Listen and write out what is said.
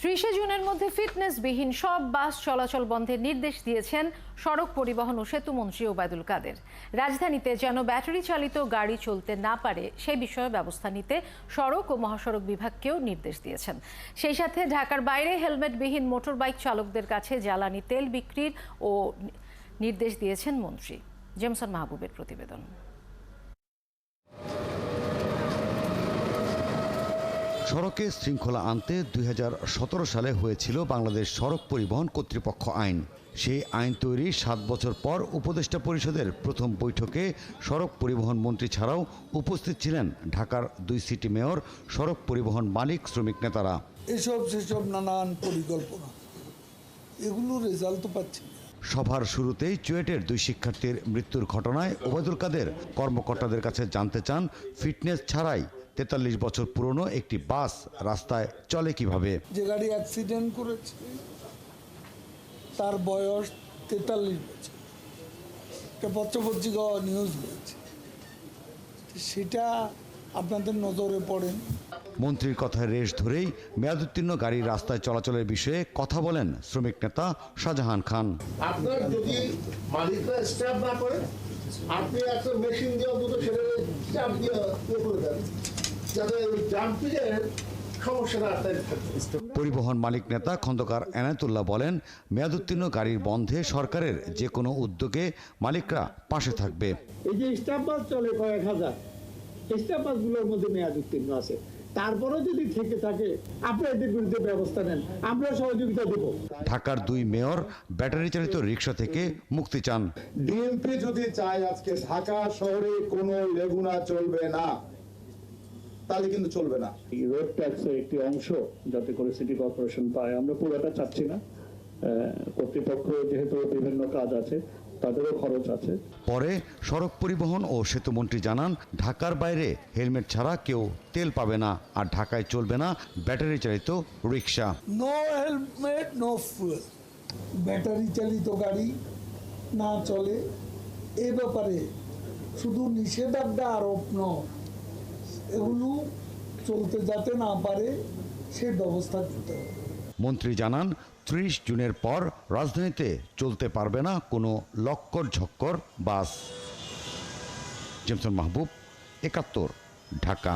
30 জুনের মধ্যে ফিটনেসবিহীন সব বাস চলাচল বন্ধের নির্দেশ দিয়েছেন সড়ক পরিবহন ও সেতুমন্ত্রী ওবায়দুল কাদের। রাজধানীতে যেন ব্যাটারি চালিত গাড়ি চলতে না পারে সেই বিষয়ে ব্যবস্থা নিতে সড়ক ও মহাসড়ক বিভাগকেও নির্দেশ দিয়েছেন। সেই সাথে ঢাকার বাইরে হেলমেটবিহীন মোটরবাইক চালকদের কাছে জ্বালানি তেল বিক্রির ও নির্দেশ দিয়েছেন মন্ত্রী। জেমসন মাহবুবের প্রতিবেদন। সড়কে শৃঙ্খলা আনতে 2017 সালে হয়েছিল বাংলাদেশ সড়ক পরিবহন কর্তৃপক্ষ আইন। সেই আইন তৈরির 7 বছর পর উপদেষ্টা পরিষদের প্রথম বৈঠকে সড়ক পরিবহন মন্ত্রী ছাড়াও উপস্থিত ছিলেন ঢাকার 2 সিটি মেয়র, সড়ক পরিবহন মালিক, শ্রমিক নেতারা। সেসব নানান পরিকল্পনা, এগুলো রেজাল্ট তো পাচ্ছি। সভার শুরুতেই চুয়েটের 2 শিক্ষার্থীর মৃত্যুর ঘটনায় ওবায়দুল কাদের কর্মকর্তাদের কাছে জানতে চান, ফিটনেস ছাড়াই 43 বছর পুরনো একটি বাস রাস্তায় চলে কিভাবে। যে গাড়ি অ্যাক্সিডেন্ট করেছে তার বয়স 43 বছর, একটা পত্রপত্রিকা নিউজ হয়েছে, সেটা আপনাদের নজরে পড়েন। মন্ত্রীর কথায় রেশ ধরেই মেয়াদোত্তীর্ণ গাড়ির রাস্তায় চলাচলের বিষয়ে কথা বলেন শ্রমিক নেতা শাহজাহান খান। আপনার যদি মালিকরা স্টাফ না করে, আপনি একটা মেশিন দিয়ে অন্তত সেটা স্টাফ দিয়ে করে দেন, যাতে জাম্পিংয়ের সমস্যাটা আপনার থাকে। পরিবহন মালিক নেতা খন্দকার এনায়েতুল্লাহ বলেন, মেয়াদোত্তীর্ণ গাড়ির বন্ধে সরকারের যে কোনো উদ্যোগে মালিকরা পাশে থাকবে। এই যে স্টাফ বাস চলে কয়েক হাজার, স্টাফ বাসগুলোর মধ্যে মেয়াদ উত্তীর্ণ আছে, তারপরেও যদি থেকে থাকে আপনারা এদের বিরুদ্ধে ব্যবস্থা নেন, আমরা সহযোগিতা দেব। ঢাকার 2 মেয়র ব্যাটারি চালিত রিক্সা থেকে মুক্তি চান। ডিএমপি যদি চায় আজকে ঢাকা শহরে কোনো লেগুনা চলবে না, তাহলে কিন্তু চলবে না। এই রোড ট্যাক্সের একটি অংশ যাতে করে সিটি কর্পোরেশন পায়, আমরা পুরোটা চাচ্ছি না। কর্তৃপক্ষ যেহেতু বিভিন্ন কাজ আছে, তাদেরও খরচ আছে। পরে সড়ক পরিবহন ও সেতুমন্ত্রী জানান, ঢাকার বাইরে হেলমেট ছাড়া কেউ তেল পাবে না, আর ঢাকায় চলবে না ব্যাটারি চালিত রিক্সা। No helmet no fuel, battery চালিত গাড়ি না চলে। এ ব্যাপারে শুধু নিষেধাজ্ঞা আরোপ নয়, এগুলো চলতে যাতে না পারে সে ব্যবস্থা করতে হবে। মন্ত্রী জানান, 30 জুনের পর রাজধানীতে চলতে পারবে না কোনো লক্কর ঝক্কর বাস। জেমসন মাহবুব, 71, ঢাকা।